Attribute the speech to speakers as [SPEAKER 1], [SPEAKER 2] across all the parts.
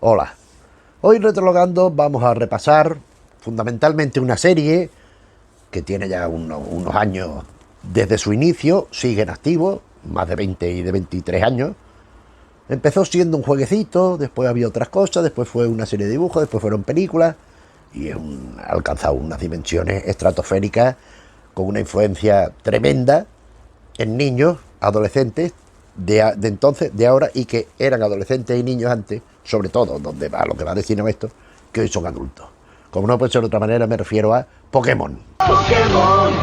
[SPEAKER 1] Hola, hoy Retrologando vamos a repasar fundamentalmente una serie que tiene ya unos años desde su inicio, sigue en activo, más de 20 y de 23 años. Empezó siendo un jueguecito, después había otras cosas, después fue una serie de dibujos, después fueron películas y ha alcanzado unas dimensiones estratosféricas con una influencia tremenda en niños, adolescentes de entonces, de ahora, y que eran adolescentes y niños antes, sobre todo, donde va lo que va a decir esto, que hoy son adultos. Como no puede ser de otra manera, me refiero a Pokémon. Pokémon.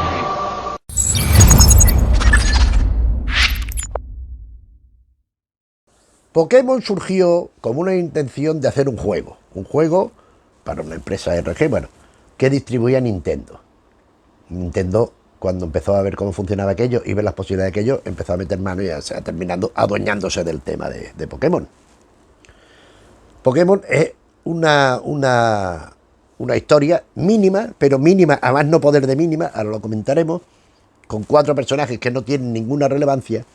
[SPEAKER 1] Pokémon surgió como una intención de hacer un juego para una empresa RG, bueno, que distribuía Nintendo. Nintendo, cuando empezó a ver cómo funcionaba aquello y ver las posibilidades de aquello, empezó a meter mano y a terminando adueñándose del tema de Pokémon. Pokémon es una historia mínima, pero mínima, a más no poder de mínima, ahora lo comentaremos, con 4 personajes que no tienen ninguna relevancia,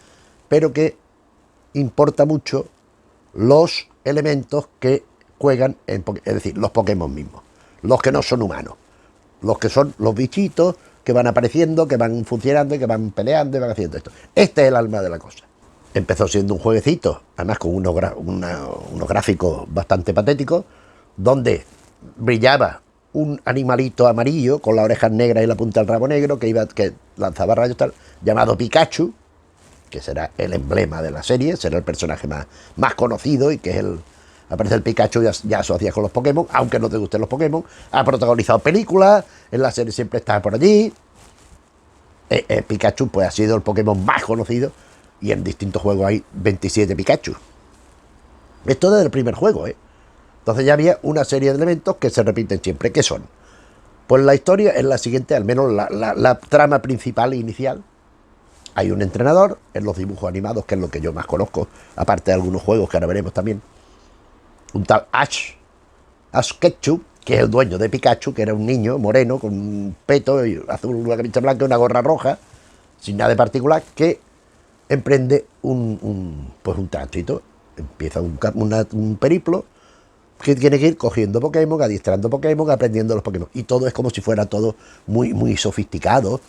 [SPEAKER 1] pero que importa mucho los elementos que juegan, es decir, los Pokémon mismos, los que no son humanos, los que son los bichitos que van apareciendo, que van funcionando y que van peleando y van haciendo esto. Este es el alma de la cosa. Empezó siendo un jueguecito, además con unos gráficos bastante patéticos, donde brillaba un animalito amarillo con las orejas negras y la punta del rabo negro que lanzaba rayos tal, llamado Pikachu, que será el emblema de la serie, será el personaje más conocido y que es aparece el Pikachu ya asocia con los Pokémon, aunque no te gusten los Pokémon. Ha protagonizado películas, en la serie siempre está por allí. Pikachu pues ha sido el Pokémon más conocido y en distintos juegos hay 27 Pikachu. Esto desde el primer juego, ¿eh? Entonces ya había una serie de elementos que se repiten siempre. ¿Qué son? Pues la historia es la siguiente, al menos la trama principal e inicial. Hay un entrenador en los dibujos animados, que es lo que yo más conozco, aparte de algunos juegos que ahora veremos también. Un tal Ash Ketchum, que es el dueño de Pikachu, que era un niño moreno con un peto y azul, una camisa blanca y una gorra roja, sin nada de particular, que emprende pues un tránsito. Empieza un periplo que tiene que ir cogiendo Pokémon, adiestrando Pokémon, aprendiendo los Pokémon. Y todo es como si fuera todo muy sofisticado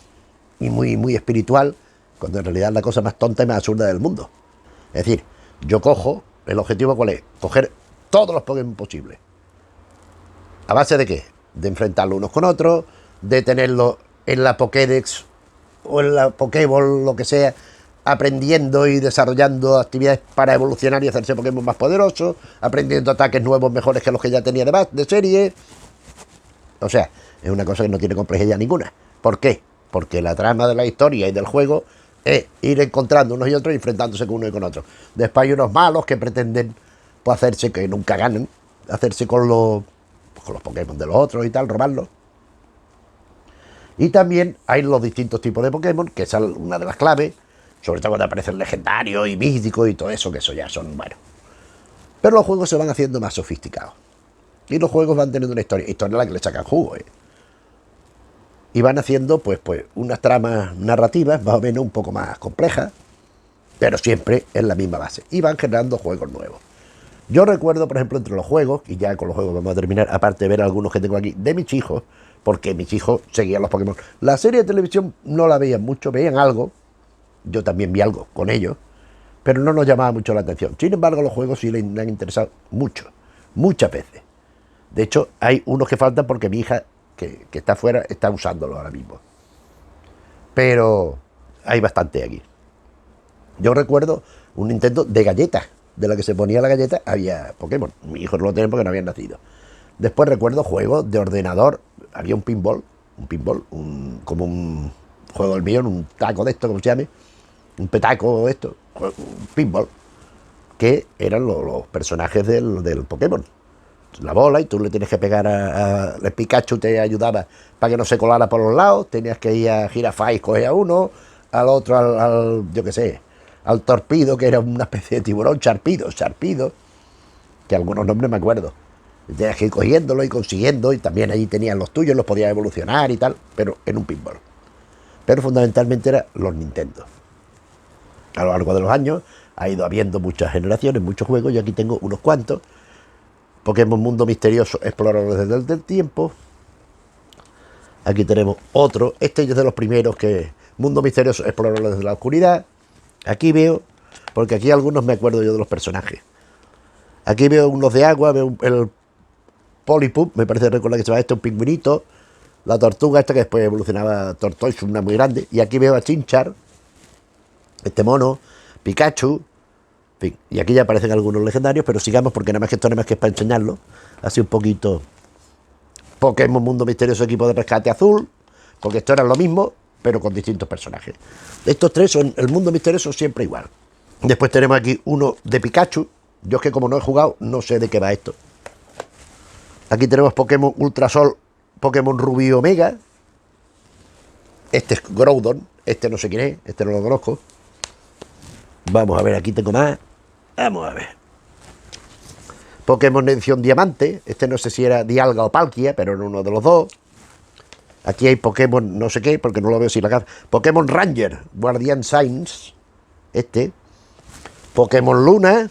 [SPEAKER 1] y muy espiritual, cuando en realidad es la cosa más tonta y más absurda del mundo. Es decir, yo cojo, el objetivo cuál es, coger todos los Pokémon posibles. ¿A base de qué? De enfrentarlos unos con otros, de tenerlos en la Pokédex o en la Pokéball, lo que sea, aprendiendo y desarrollando actividades para evolucionar y hacerse Pokémon más poderosos, aprendiendo ataques nuevos mejores que los que ya tenía de serie. O sea, es una cosa que no tiene complejidad ninguna. ¿Por qué? Porque la trama de la historia y del juego es ir encontrando unos y otros y enfrentándose con uno y con otro. Después hay unos malos que pretenden pues, hacerse, que nunca ganan, hacerse con los Pokémon de los otros y tal, robarlos. Y también hay los distintos tipos de Pokémon, que es una de las claves, sobre todo cuando aparecen legendarios y místicos y todo eso, que eso ya son, bueno. Pero los juegos se van haciendo más sofisticados. Y los juegos van teniendo una historia a la que le sacan jugo, ¿eh? Y van haciendo pues unas tramas narrativas más o menos un poco más complejas, pero siempre en la misma base. Y van generando juegos nuevos. Yo recuerdo, por ejemplo, entre los juegos, y ya con los juegos vamos a terminar, aparte de ver algunos que tengo aquí, de mis hijos, porque mis hijos seguían los Pokémon. La serie de televisión no la veían mucho, veían algo, yo también vi algo con ellos, pero no nos llamaba mucho la atención. Sin embargo, los juegos sí le han interesado mucho, muchas veces. De hecho, hay unos que faltan porque mi hija, que está afuera, está usándolo ahora mismo. Pero hay bastante aquí. Yo recuerdo un Nintendo de galletas, de la que se ponía la galleta, había Pokémon. Mi hijo no lo tenía porque no habían nacido. Después recuerdo juegos de ordenador, había un pinball, como un juego del millón, un taco de esto, como se llame, un petaco de esto, un pinball, que eran los personajes del Pokémon. La bola y tú le tienes que pegar el Pikachu te ayudaba para que no se colara por los lados, tenías que ir a Girafai, coger a uno, al otro yo qué sé, al Torpido, que era una especie de tiburón, Charpido, que algunos nombres me acuerdo. Y tenías que ir cogiéndolo y consiguiendo, y también allí tenían los tuyos, los podías evolucionar y tal, pero en un pinball. Pero fundamentalmente eran los Nintendo. A lo largo de los años ha ido habiendo muchas generaciones, muchos juegos, y aquí tengo unos cuantos. Pokémon Mundo Misterioso, Exploradores del Tiempo. Aquí tenemos otro. Este es de los primeros que... Mundo Misterioso, Exploradores de la Oscuridad. Aquí veo... Porque aquí algunos me acuerdo yo de los personajes. Aquí veo unos de agua, veo el Polipup, me parece recordar que se llama un pingüinito. La tortuga esta que después evolucionaba a Tortoise, una muy grande. Y aquí veo a Chinchar, este mono, Pikachu. En fin, y aquí ya aparecen algunos legendarios, pero sigamos porque nada más que esto nada más que es para enseñarlo. Así un poquito... Pokémon Mundo Misterioso Equipo de Rescate Azul, porque esto era lo mismo, pero con distintos personajes. Estos tres son el Mundo Misterioso siempre igual. Después tenemos aquí uno de Pikachu. Yo es que como no he jugado, no sé de qué va esto. Aquí tenemos Pokémon Ultrasol, Pokémon Rubí Omega. Este es Groudon, este no sé quién es, este no lo conozco. Vamos a ver, aquí tengo más. Vamos a ver. Pokémon Edición Diamante, este no sé si era Dialga o Palkia, pero era uno de los dos. Aquí hay Pokémon no sé qué, porque no lo veo sin la cara. Pokémon Ranger, Guardian Signs, este. Pokémon Luna,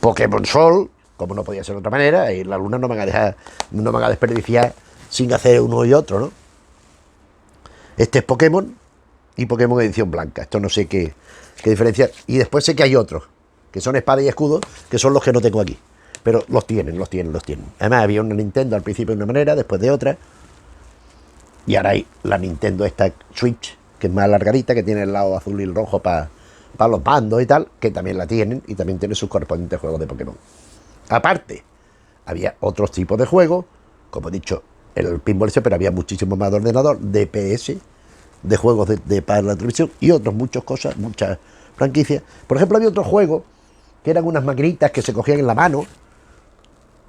[SPEAKER 1] Pokémon Sol, como no podía ser de otra manera, y la Luna no me van a dejar, no me van a desperdiciar sin hacer uno y otro, ¿no? Este es Pokémon y Pokémon Edición Blanca, esto no sé qué diferencia. Y después sé que hay otros, que son espada y escudo, que son los que no tengo aquí. Pero los tienen. Además había una Nintendo al principio de una manera, después de otra. Y ahora hay la Nintendo esta Switch, que es más alargadita, que tiene el lado azul y el rojo para los bandos y tal, que también la tienen y también tiene sus correspondientes juegos de Pokémon. Aparte, había otros tipos de juegos, como he dicho, el pinball ese, pero había muchísimo más de ordenador, de PS, de juegos para la televisión y otros, muchas cosas, muchas franquicias. Por ejemplo, había otro juego que eran unas maquinitas que se cogían en la mano,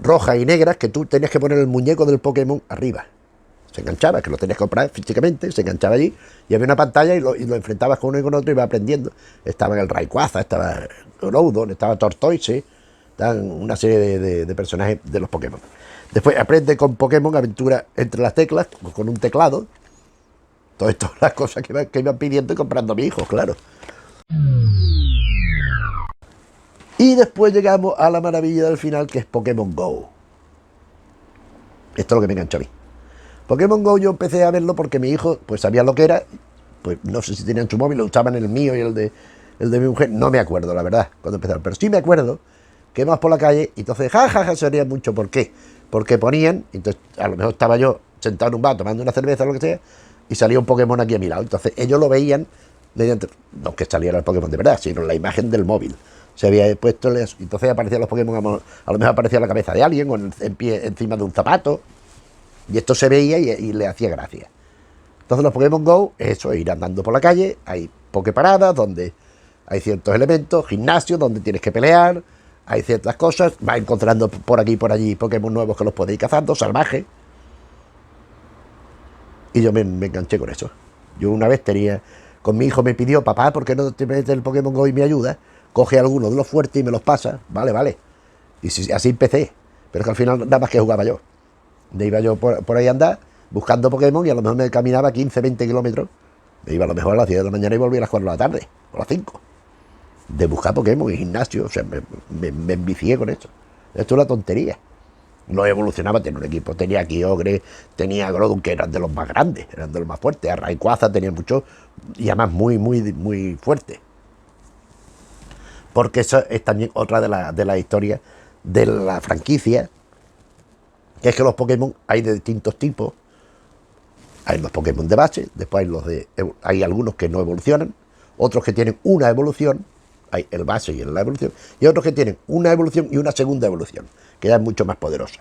[SPEAKER 1] rojas y negras, que tú tenías que poner el muñeco del Pokémon arriba. Se enganchaba, que lo tenías que comprar físicamente, se enganchaba allí y había una pantalla y lo enfrentabas con uno y con otro y iba aprendiendo. Estaba el Rayquaza, estaba Groudon, estaba Tortoise, estaban una serie de personajes de los Pokémon. Después aprende con Pokémon Aventura entre las teclas, con un teclado. Todas estas las cosas que iban pidiendo y comprando a mis hijos, claro. Y después llegamos a la maravilla del final, que es Pokémon GO. Esto es lo que me enganchó a mí. Pokémon GO yo empecé a verlo porque mi hijo pues sabía lo que era, pues no sé si tenían su móvil, lo usaban el mío y el de mi mujer, no me acuerdo la verdad cuando empezaron, pero sí me acuerdo que íbamos por la calle y entonces jajaja se rían mucho. ¿Por qué? Porque ponían, entonces a lo mejor estaba yo sentado en un bar tomando una cerveza o lo que sea y salía un Pokémon aquí a mi lado, entonces ellos lo veían mediante, no que saliera el Pokémon de verdad, sino la imagen del móvil. Se había puesto, entonces aparecían los Pokémon, a lo mejor aparecía la cabeza de alguien o en pie encima de un zapato. Y esto se veía y le hacía gracia. Entonces los Pokémon GO, eso, ir andando por la calle, hay Poképaradas donde hay ciertos elementos, gimnasios donde tienes que pelear, hay ciertas cosas, vas encontrando por aquí y por allí Pokémon nuevos que los podéis ir cazando, salvajes. Y yo me enganché con eso. Yo una vez con mi hijo me pidió, papá, ¿por qué no te metes el Pokémon GO y me ayuda? Coge alguno de los fuertes y me los pasa, vale. Y así empecé, pero es que al final nada más que jugaba yo. Me iba yo por ahí a andar buscando Pokémon y a lo mejor me caminaba 15, 20 kilómetros. Me iba a lo mejor a las 10 de la mañana y volvía a las 4 de la tarde, o a las 5. De buscar Pokémon en gimnasio, o sea, me envicié con esto. Esto es una tontería. No evolucionaba, tenía un equipo, tenía Kyogre, tenía Groudon, que eran de los más grandes, eran de los más fuertes. A Rayquaza tenía mucho, y además muy fuerte. Porque eso es también otra de las historias de la franquicia, que es que los Pokémon hay de distintos tipos. Hay los Pokémon de base, después hay algunos que no evolucionan, otros que tienen una evolución, hay el base y la evolución, y otros que tienen una evolución y una segunda evolución, que ya es mucho más poderosa.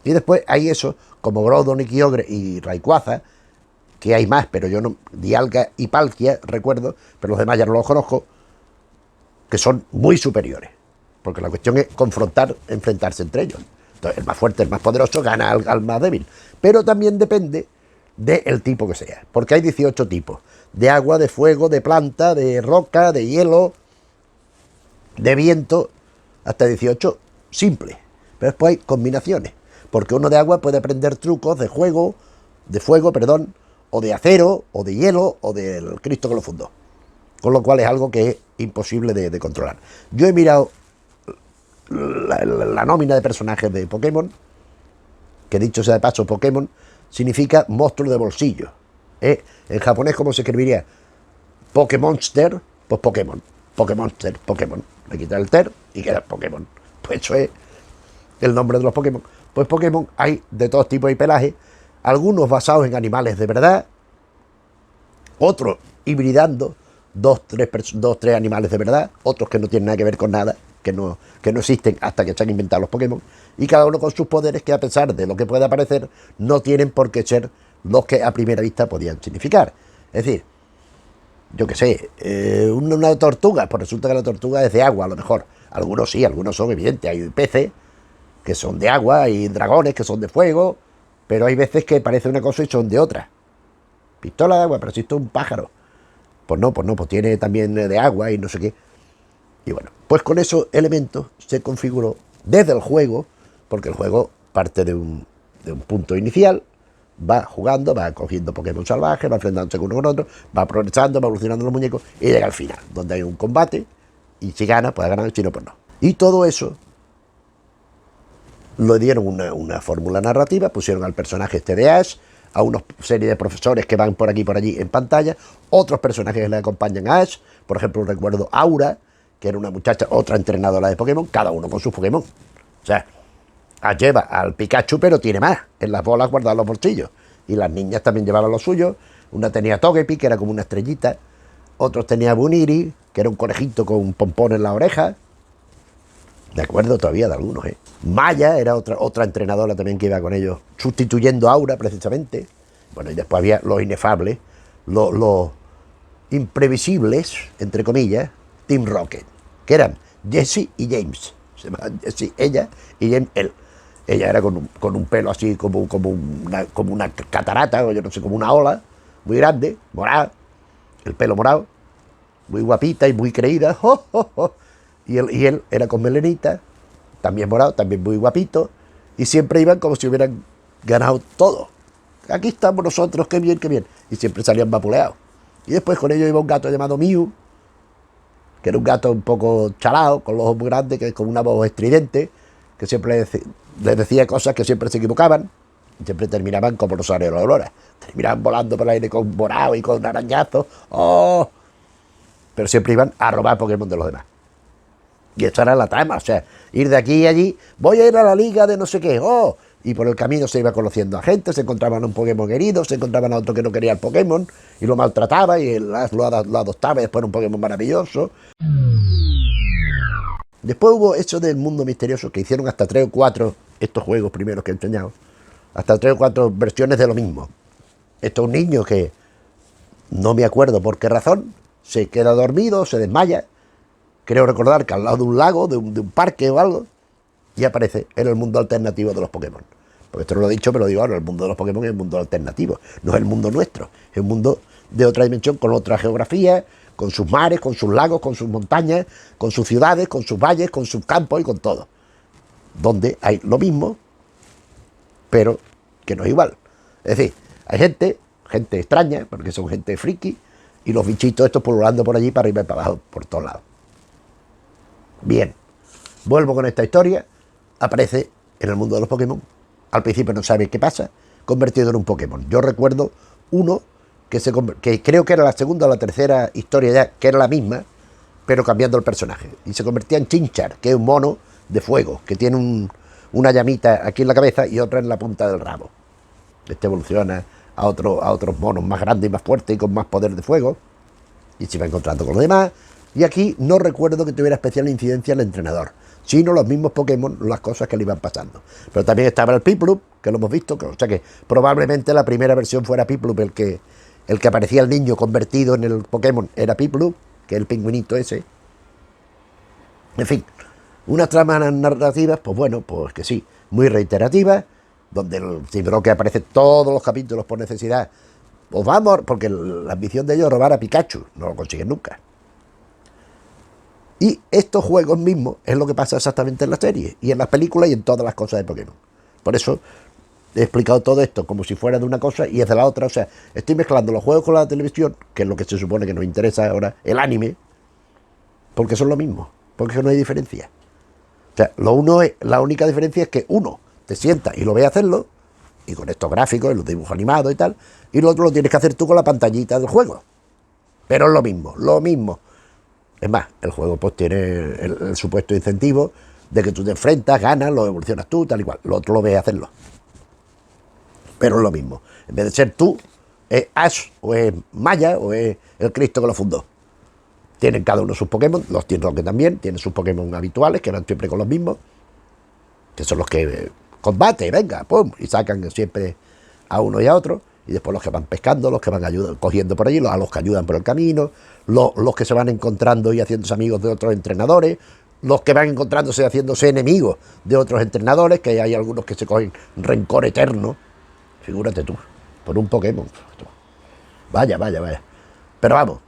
[SPEAKER 1] Y después hay eso, como Groudon y Kyogre y Rayquaza, que hay más, pero yo no, Dialga y Palkia recuerdo, pero los demás ya no los conozco, que son muy superiores, porque la cuestión es enfrentarse entre ellos. Entonces, el más fuerte, el más poderoso, gana al más débil. Pero también depende del tipo que sea, porque hay 18 tipos. De agua, de fuego, de planta, de roca, de hielo, de viento, hasta 18 simples. Pero después hay combinaciones, porque uno de agua puede aprender trucos de fuego, o de acero, o de hielo, o del Cristo que lo fundó. Con lo cual es algo que es imposible de controlar. Yo he mirado la nómina de personajes de Pokémon, que dicho sea de paso, Pokémon significa monstruo de bolsillo. En japonés, ¿cómo se escribiría? Pokémonster, pues Pokémon. Pokémonster, Pokémon. Le quita el ter y queda Pokémon. Pues eso es el nombre de los Pokémon. Pues Pokémon hay de todos tipos y pelajes, algunos basados en animales de verdad, otros hibridando dos, tres animales de verdad, otros que no tienen nada que ver con nada, que no existen hasta que se han inventado los Pokémon, y cada uno con sus poderes que, a pesar de lo que pueda parecer, no tienen por qué ser los que a primera vista podían significar. Es decir, yo qué sé, una tortuga, pues resulta que la tortuga es de agua, a lo mejor. Algunos sí, algunos son evidentes. Hay peces que son de agua, hay dragones que son de fuego, pero hay veces que parece una cosa y son de otra. Pistola de agua, pero si esto es un pájaro. Pues no, pues tiene también de agua y no sé qué. Y bueno, pues con esos elementos se configuró desde el juego, porque el juego parte de un punto inicial, va jugando, va cogiendo Pokémon salvajes, va enfrentándose uno con otro, va progresando, va evolucionando los muñecos y llega al final, donde hay un combate y si gana, puede ganar, si no, pues no. Y todo eso lo dieron una fórmula narrativa, pusieron al personaje este de Ash, a una serie de profesores que van por aquí y por allí en pantalla, otros personajes que le acompañan a Ash, por ejemplo, recuerdo Aura, que era una muchacha, otra entrenadora de Pokémon, cada uno con sus Pokémon. O sea, Ash lleva al Pikachu, pero tiene más, en las bolas guardadas en los bolsillos. Y las niñas también llevaban los suyos. Una tenía Togepi, que era como una estrellita. Otros tenía Buniri, que era un conejito con un pompón en la oreja. De acuerdo todavía de algunos, ¿eh? Maya era otra entrenadora también que iba con ellos, sustituyendo a Aura, precisamente. Bueno, y después había los inefables, los imprevisibles, entre comillas, Team Rocket, que eran Jessie y James. Se llamaban Jessie, ella, y James, él. Ella era con un pelo así como una catarata, o yo no sé, como una ola, muy grande, morada, el pelo morado, muy guapita y muy creída. ¡Oh, oh, oh! Y él era con melenita, también morado, también muy guapito, y siempre iban como si hubieran ganado todo. Aquí estamos nosotros, qué bien, qué bien. Y siempre salían vapuleados. Y después con ellos iba un gato llamado Mew, que era un gato un poco chalado, con los ojos muy grandes, que con una voz estridente, que siempre les decía cosas que siempre se equivocaban, y siempre terminaban como los areolos de Aurora. Terminaban volando por el aire con morado y con arañazos. ¡Oh! Pero siempre iban a robar Pokémon de los demás. Y esa era la trama, o sea, ir de aquí y allí, voy a ir a la liga de no sé qué, ¡oh! Y por el camino se iba conociendo a gente, se encontraban a un Pokémon herido, se encontraban a otro que no quería el Pokémon, y lo maltrataba, y él lo adoptaba, y después era un Pokémon maravilloso. Después hubo eso del mundo misterioso, que hicieron hasta 3 o 4, estos juegos primeros que he enseñado, hasta 3 o 4 versiones de lo mismo. Esto es un niño que, no me acuerdo por qué razón, se queda dormido, se desmaya, creo recordar que al lado de un lago, de un parque o algo, y aparece en el mundo alternativo de los Pokémon. Porque esto no lo he dicho, pero lo digo ahora, el mundo de los Pokémon es el mundo alternativo, no es el mundo nuestro, es un mundo de otra dimensión, con otra geografía, con sus mares, con sus lagos, con sus montañas, con sus ciudades, con sus valles, con sus campos y con todo. Donde hay lo mismo, pero que no es igual. Es decir, hay gente extraña, porque son gente friki, y los bichitos estos pululando por allí, para arriba y para abajo, por todos lados. Bien, vuelvo con esta historia. Aparece en el mundo de los Pokémon. Al principio no sabe qué pasa, convertido en un Pokémon. Yo recuerdo uno que creo que era la segunda o la tercera historia ya, que era la misma, pero cambiando el personaje. Y se convertía en Chinchar, que es un mono de fuego, que tiene una llamita aquí en la cabeza y otra en la punta del rabo. Este evoluciona a otros monos más grandes y más fuertes y con más poder de fuego. Y se va encontrando con los demás. Y aquí no recuerdo que tuviera especial incidencia el entrenador, sino los mismos Pokémon, las cosas que le iban pasando. Pero también estaba el Piplup, que lo hemos visto, o sea que probablemente la primera versión fuera Piplup, el que aparecía el niño convertido en el Pokémon era Piplup, que es el pingüinito ese. En fin, unas tramas narrativas, pues bueno, pues que sí, muy reiterativas, donde el Cibroque aparece todos los capítulos por necesidad. Pues vamos, porque la ambición de ellos es robar a Pikachu, no lo consiguen nunca. Y estos juegos mismos es lo que pasa exactamente en la serie, y en las películas y en todas las cosas de Pokémon. Por eso he explicado todo esto como si fuera de una cosa y es de la otra. O sea, estoy mezclando los juegos con la televisión, que es lo que se supone que nos interesa ahora, el anime, porque son lo mismo, porque no hay diferencia. sea, la única diferencia es que uno te sienta y lo ve hacerlo, y con estos gráficos, y los dibujos animados y tal, y lo otro lo tienes que hacer tú con la pantallita del juego. Pero es lo mismo, lo mismo. Es más, el juego pues tiene el supuesto incentivo de que tú te enfrentas, ganas, lo evolucionas tú, tal y cual. Lo otro lo ves hacerlo. Pero es lo mismo. En vez de ser tú, es Ash, o es Maya, o es el Cristo que lo fundó. Tienen cada uno sus Pokémon, los Team Rocket también, tienen sus Pokémon habituales, que van siempre con los mismos, que son los que combate, venga, pum, y sacan siempre a uno y a otro, y después los que van pescando, los que van cogiendo por allí, a los que ayudan por el camino, los que se van encontrando y haciéndose amigos de otros entrenadores, los que van encontrándose y haciéndose enemigos de otros entrenadores, que hay algunos que se cogen rencor eterno, figúrate tú, por un Pokémon. Vaya. Pero vamos,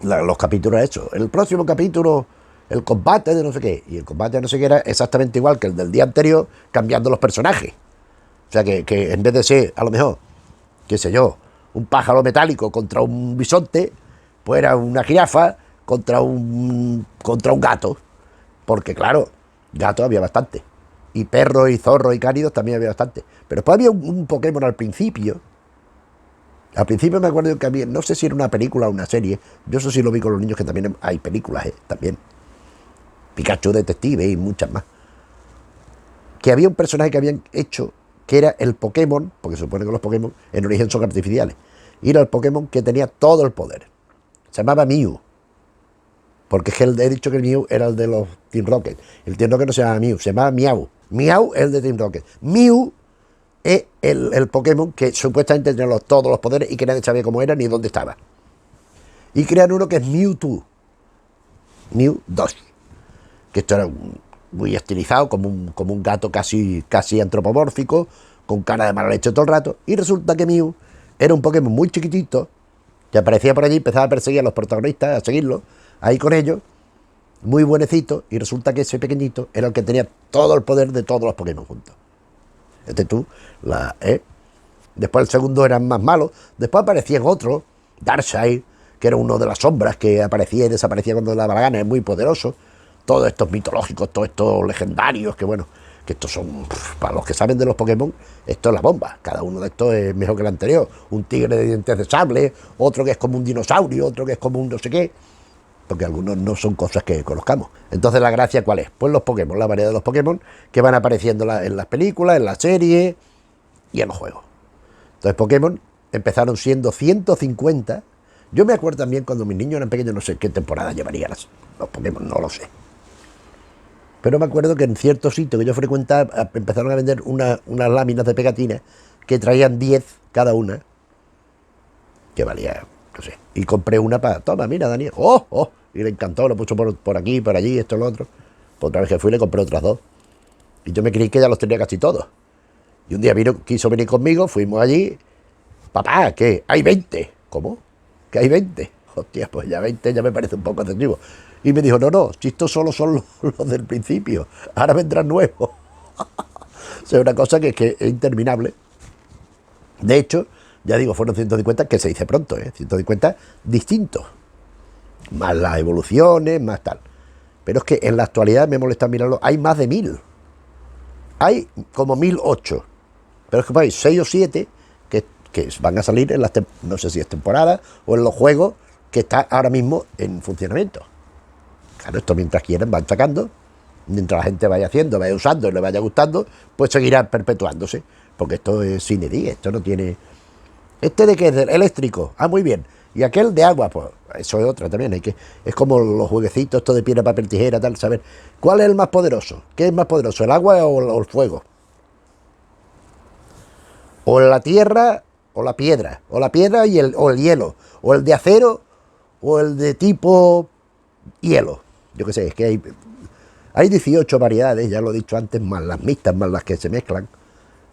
[SPEAKER 1] los capítulos hechos. El próximo capítulo, el combate de no sé qué, y el combate de no sé qué era exactamente igual que el del día anterior, cambiando los personajes. O sea que en vez de ser, a lo mejor, qué sé yo, un pájaro metálico contra un bisonte, pues era una jirafa contra un gato. Porque claro, gatos había bastante. Y perros y zorros y cánidos también había bastante. Pero después había un Pokémon al principio. Al principio me acuerdo que había, no sé si era una película o una serie. Yo eso sí lo vi con los niños, que también hay películas, también. Pikachu Detective y muchas más. Que había un personaje que habían hecho, que era el Pokémon, porque se supone que los Pokémon en origen son artificiales. Y era el Pokémon que tenía todo el poder. Se llamaba Mew. Porque es que he dicho que el Mew era el de los Team Rocket. El Team Rocket no se llama Mew, se llamaba Miau. Miau es el de Team Rocket. Mew es el Pokémon que supuestamente tenía todos los poderes y que nadie sabía cómo era ni dónde estaba. Y crean uno que es Mewtwo. Mew 2. Que esto era muy estilizado, como un gato casi antropomórfico, con cara de mala leche todo el rato. Y resulta que Mew era un Pokémon muy chiquitito, que aparecía por allí, empezaba a perseguir a los protagonistas, a seguirlos, ahí con ellos, muy buenecito, y resulta que ese pequeñito era el que tenía todo el poder de todos los Pokémon juntos. Después el segundo eran más malos, después aparecían otros, Darkseid, que era uno de las sombras que aparecía y desaparecía cuando le daba la gana, es muy poderoso. Todos estos mitológicos, todos estos legendarios, que bueno, que estos son, para los que saben de los Pokémon, esto es la bomba. Cada uno de estos es mejor que el anterior. Un tigre de dientes de sable, otro que es como un dinosaurio, otro que es como un no sé qué, porque algunos no son cosas que conozcamos. Entonces, ¿la gracia cuál es? Pues los Pokémon, la variedad de los Pokémon que van apareciendo en las películas, en las series y en los juegos. Entonces, Pokémon empezaron siendo 150. Yo me acuerdo también cuando mis niños eran pequeños, no sé qué temporada llevarían los Pokémon, no lo sé. Pero me acuerdo que en cierto sitio que yo frecuentaba empezaron a vender unas láminas de pegatina que traían 10 cada una, que valía, no sé. Y compré una para, toma, mira, Daniel, ¡oh! Y le encantó, lo puso por aquí, por allí, esto, lo otro. Pues otra vez que fui le compré otras 2. Y yo me creí que ya los tenía casi todos. Y un día quiso venir conmigo, fuimos allí. Papá, ¿qué? Hay 20. ¿Cómo? ¿Que hay 20? Hostia, pues ya 20 ya me parece un poco excesivo. Y me dijo, no, si estos solo son los del principio, ahora vendrán nuevos. O sea, una cosa que es interminable. De hecho, ya digo, fueron 150, que se dice pronto, 150 distintos. Más las evoluciones, más tal. Pero es que en la actualidad, me molesta mirarlo, hay más de 1000. Hay como 1008. Pero es que hay 6 o 7 que van a salir en las, no sé si es temporada o en los juegos que está ahora mismo en funcionamiento. Claro, esto mientras quieran van sacando, mientras la gente vaya haciendo, vaya usando y le vaya gustando, pues seguirá perpetuándose, porque esto es sine die, esto no tiene... ¿Este de qué es? Eléctrico, muy bien. Y aquel de agua, pues eso es otra también, es como los jueguecitos, esto de piedra, papel, tijera, tal, saber cuál es el más poderoso, qué es más poderoso, el agua o el fuego, o la tierra o la piedra o el hielo, o el de acero o el de tipo hielo. Yo qué sé, es que hay 18 variedades, ya lo he dicho antes, más las mixtas, más las que se mezclan.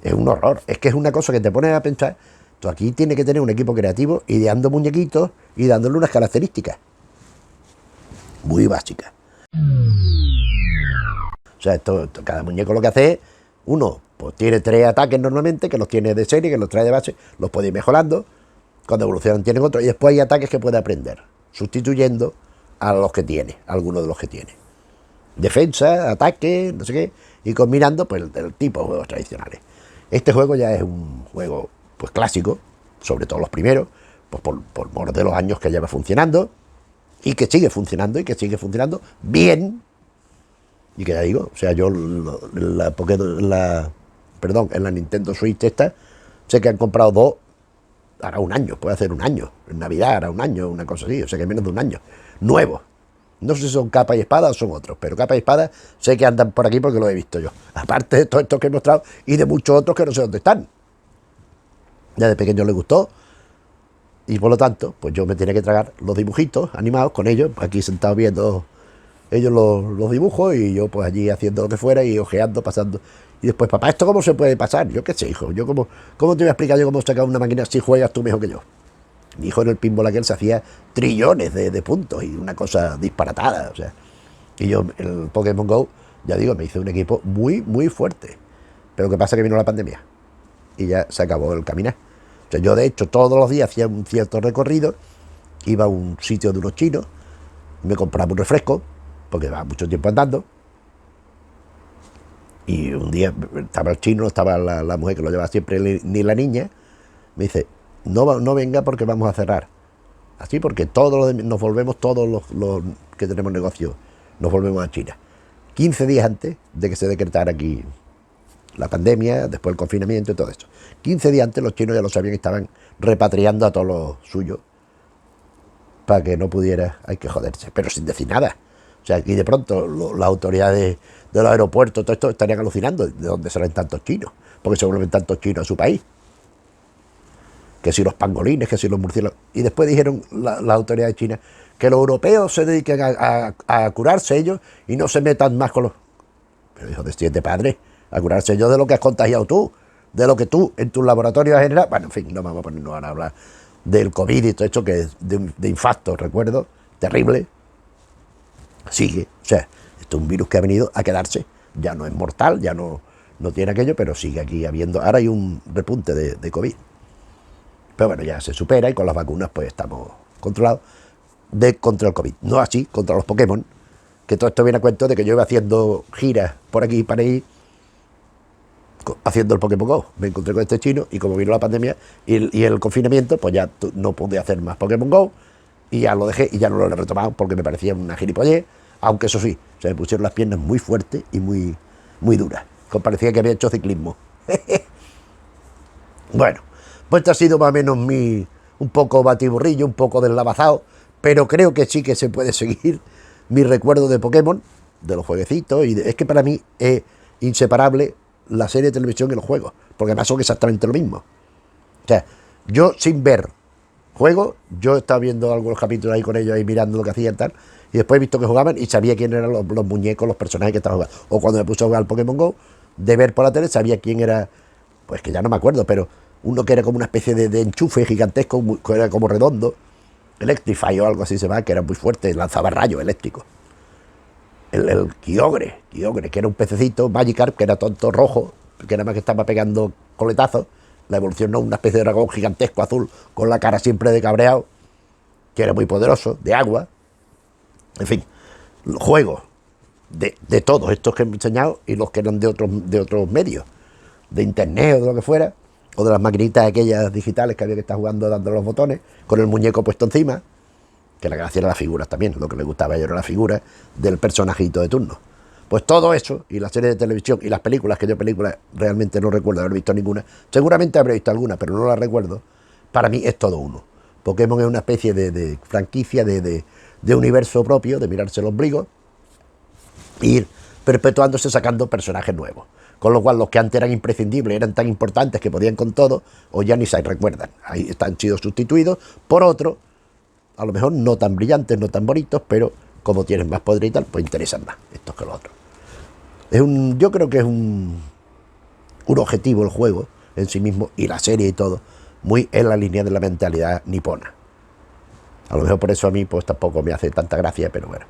[SPEAKER 1] Es un horror, es que es una cosa que te pones a pensar. Tú aquí tienes que tener un equipo creativo ideando muñequitos y dándole unas características muy básicas. O sea, cada muñeco lo que hace es, uno, pues tiene 3 ataques normalmente, que los tiene de serie, que los trae de base, los puede ir mejorando. Cuando evolucionan tienen otros, y después hay ataques que puede aprender, sustituyendo a los que tiene, a algunos de los que tiene. defensa, ataque, no sé qué, y combinando pues el tipo de juegos tradicionales. Este juego ya es un juego pues clásico, sobre todo los primeros, pues por mor de los años que lleva funcionando, y que sigue funcionando, y que sigue funcionando bien, y que ya digo, o sea, yo en la Nintendo Switch esta, sé que han comprado dos, hará un año, puede hacer un año, en Navidad hará un año, una cosa así, o sea que menos de un año, nuevos. No sé si son capa y espada o son otros, pero capa y espada sé que andan por aquí porque lo he visto yo. Aparte de todos estos que he mostrado y de muchos otros que no sé dónde están. Ya de pequeño le gustó y por lo tanto, pues yo me tenía que tragar los dibujitos animados con ellos, aquí sentado viendo ellos los dibujos y yo pues allí haciendo lo que fuera y ojeando, pasando. Y después, papá, ¿esto cómo se puede pasar? Yo qué sé, hijo, ¿cómo te voy a explicar yo cómo sacar una máquina si juegas tú mejor que yo? Mi hijo en el pinball aquel se hacía trillones de puntos y una cosa disparatada, o sea. Y yo, el Pokémon GO, ya digo, me hice un equipo muy, muy fuerte. Pero lo que pasa es que vino la pandemia y ya se acabó el caminar. O sea, yo de hecho todos los días hacía un cierto recorrido, iba a un sitio de unos chinos, me compraba un refresco, porque llevaba mucho tiempo andando, y un día estaba el chino, estaba la mujer que lo llevaba siempre, ni la niña, me dice, no venga porque vamos a cerrar. Así porque nos volvemos todos los que tenemos negocio, nos volvemos a China. 15 días antes de que se decretara aquí la pandemia, después el confinamiento y todo esto. 15 días antes los chinos ya lo sabían y estaban repatriando a todos los suyos para que no pudiera, hay que joderse, pero sin decir nada. O sea, y de pronto las autoridades de los aeropuertos, todo esto, estarían alucinando de dónde salen tantos chinos, porque se vuelven tantos chinos a su país. Que si los pangolines, que si los murciélagos. Y después dijeron las autoridades chinas que los europeos se dediquen a curarse ellos y no se metan más con los... Pero hijo de siete padres, a curarse ellos de lo que has contagiado tú, de lo que tú en tus laboratorios has generado. Bueno, en fin, no vamos a ponernos ahora a hablar del COVID y todo esto, que es de infarto, recuerdo, terrible. Sigue, o sea, esto es un virus que ha venido a quedarse, ya no es mortal, ya no tiene aquello, pero sigue aquí habiendo... Ahora hay un repunte de COVID. Pero bueno, ya se supera y con las vacunas pues estamos controlados contra el COVID. No así contra los Pokémon, que todo esto viene a cuento de que yo iba haciendo giras por aquí para ir haciendo el Pokémon GO. Me encontré con este chino y como vino la pandemia y el confinamiento, pues ya no pude hacer más Pokémon GO y ya lo dejé y ya no lo he retomado porque me parecía una gilipollez, aunque eso sí, se me pusieron las piernas muy fuertes y muy, muy duras. Parecía que había hecho ciclismo. Bueno, pues este ha sido más o menos un poco batiburrillo, un poco deslavazado, pero creo que sí que se puede seguir mi recuerdo de Pokémon, de los jueguecitos, y es que para mí es inseparable la serie de televisión y los juegos, porque además son exactamente lo mismo. O sea, yo sin ver juegos, yo estaba viendo algunos capítulos ahí con ellos, ahí mirando lo que hacían y tal, y después he visto que jugaban y sabía quién eran los muñecos, los personajes que estaban jugando. O cuando me puse a jugar al Pokémon GO, de ver por la tele, sabía quién era, pues que ya no me acuerdo, pero uno que era como una especie de enchufe gigantesco, que era como redondo, Electrify o algo así se llama, que era muy fuerte, lanzaba rayos eléctricos. El Kyogre, que era un pececito, Magikarp, que era tonto rojo, que nada más que estaba pegando coletazos, la evolucionó una especie de dragón gigantesco azul, con la cara siempre de cabreado, que era muy poderoso, de agua. En fin, los juegos de todos estos que he enseñado y los que eran de otros medios, de internet o de lo que fuera, o de las maquinitas aquellas digitales que había que estar jugando dando los botones, con el muñeco puesto encima, que la gracia era las figuras también, lo que le gustaba a ellos era la figura del personajito de turno. Pues todo eso, y la serie de televisión, y las películas, que yo películas realmente no recuerdo haber visto ninguna, seguramente habré visto alguna, pero no las recuerdo, para mí es todo uno. Pokémon es una especie de franquicia, de universo propio, de mirarse el ombligo, e ir perpetuándose sacando personajes nuevos. Con lo cual los que antes eran imprescindibles, eran tan importantes que podían con todo, o ya ni se recuerdan. Ahí están sido sustituidos por otros, a lo mejor no tan brillantes, no tan bonitos, pero como tienen más poder y tal, pues interesan más estos que los otros. Yo creo que es un objetivo el juego en sí mismo, y la serie y todo, muy en la línea de la mentalidad nipona. A lo mejor por eso a mí pues tampoco me hace tanta gracia, pero bueno.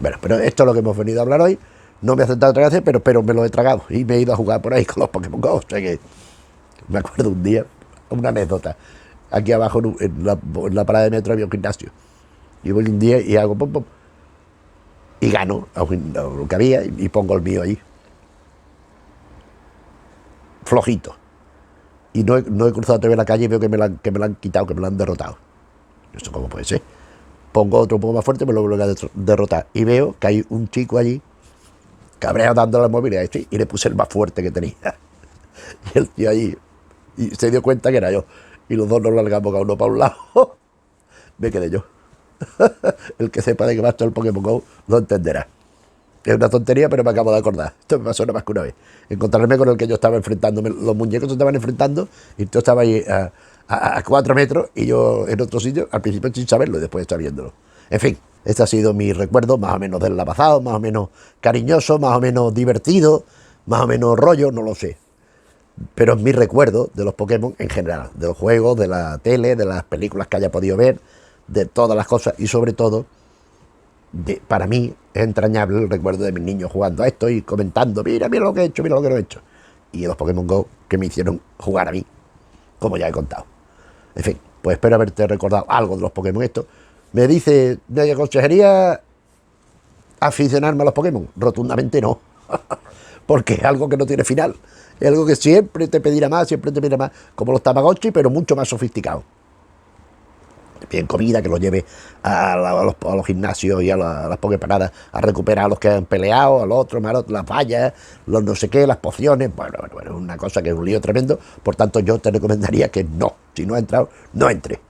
[SPEAKER 1] Bueno, pero esto es lo que hemos venido a hablar hoy. No me hace tanta gracia, pero me lo he tragado y me he ido a jugar por ahí con los Pokémon GO. O sea que me acuerdo un día, una anécdota, aquí abajo en la parada de metro había un gimnasio. Y voy un día y hago pum, pum. y gano a lo que había y pongo el mío ahí. Flojito. Y no he cruzado todavía la calle y veo que me lo han quitado, que me lo han derrotado. ¿Eso cómo puede ser? Pongo otro un poco más fuerte, me lo vuelvo a derrotar. Y veo que hay un chico allí, cabreado dándole la movilidad y le puse el más fuerte que tenía. Y el tío allí, y se dio cuenta que era yo. Y los dos nos largamos cada uno para un lado. Me quedé yo. El que sepa de qué va esto el Pokémon GO lo entenderá. Es una tontería, pero me acabo de acordar. Esto me pasó nada más que una vez. Encontrarme con el que yo estaba enfrentándome. Los muñecos se estaban enfrentando y yo estaba ahí a 4 metros y yo en otro sitio, al principio sin saberlo y después sabiéndolo. En fin, este ha sido mi recuerdo, más o menos deslavazado, más o menos cariñoso, más o menos divertido, más o menos rollo, no lo sé. Pero es mi recuerdo de los Pokémon en general, de los juegos, de la tele, de las películas que haya podido ver, de todas las cosas y sobre todo, para mí es entrañable el recuerdo de mis niños jugando a esto y comentando, mira lo que he hecho, mira lo que no he hecho. Y los Pokémon GO que me hicieron jugar a mí, como ya he contado. En fin, pues espero haberte recordado algo de los Pokémon estos. Me dice, ¿me aconsejaría aficionarme a los Pokémon? Rotundamente no. Porque es algo que no tiene final. Es algo que siempre te pedirá más, como los Tamagotchi, pero mucho más sofisticado. Bien comida, que los lleve a los gimnasios y a las Poképaradas a recuperar a los que han peleado, a los otros, las vallas, los no sé qué, las pociones. Bueno, una cosa que es un lío tremendo. Por tanto, yo te recomendaría que no. Si no has entrado, no entres.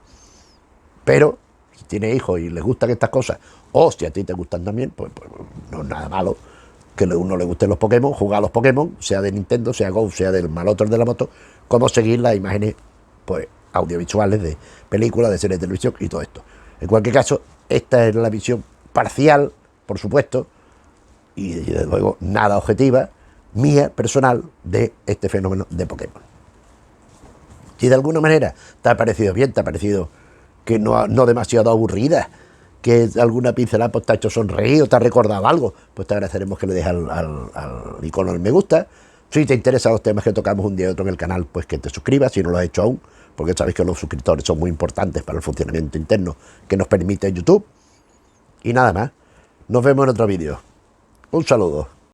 [SPEAKER 1] Pero si tienes hijos y les gustan estas cosas, o si a ti te gustan también, pues no es nada malo que a uno le gusten los Pokémon, jugar a los Pokémon, sea de Nintendo, sea Go, sea del Malotro de la moto, cómo seguir las imágenes, pues audiovisuales de películas, de series de televisión y todo esto. En cualquier caso, esta es la visión parcial, por supuesto, y desde luego nada objetiva, mía, personal, de este fenómeno de Pokémon. Si de alguna manera te ha parecido bien, te ha parecido que no demasiado aburrida, que alguna pincelada pues, te ha hecho sonreír o te ha recordado algo, pues te agradeceremos que le dejes al icono del me gusta. Si te interesan los temas que tocamos un día y otro en el canal, pues que te suscribas si no lo has hecho aún, porque sabéis que los suscriptores son muy importantes para el funcionamiento interno que nos permite YouTube. Y nada más, nos vemos en otro vídeo. Un saludo.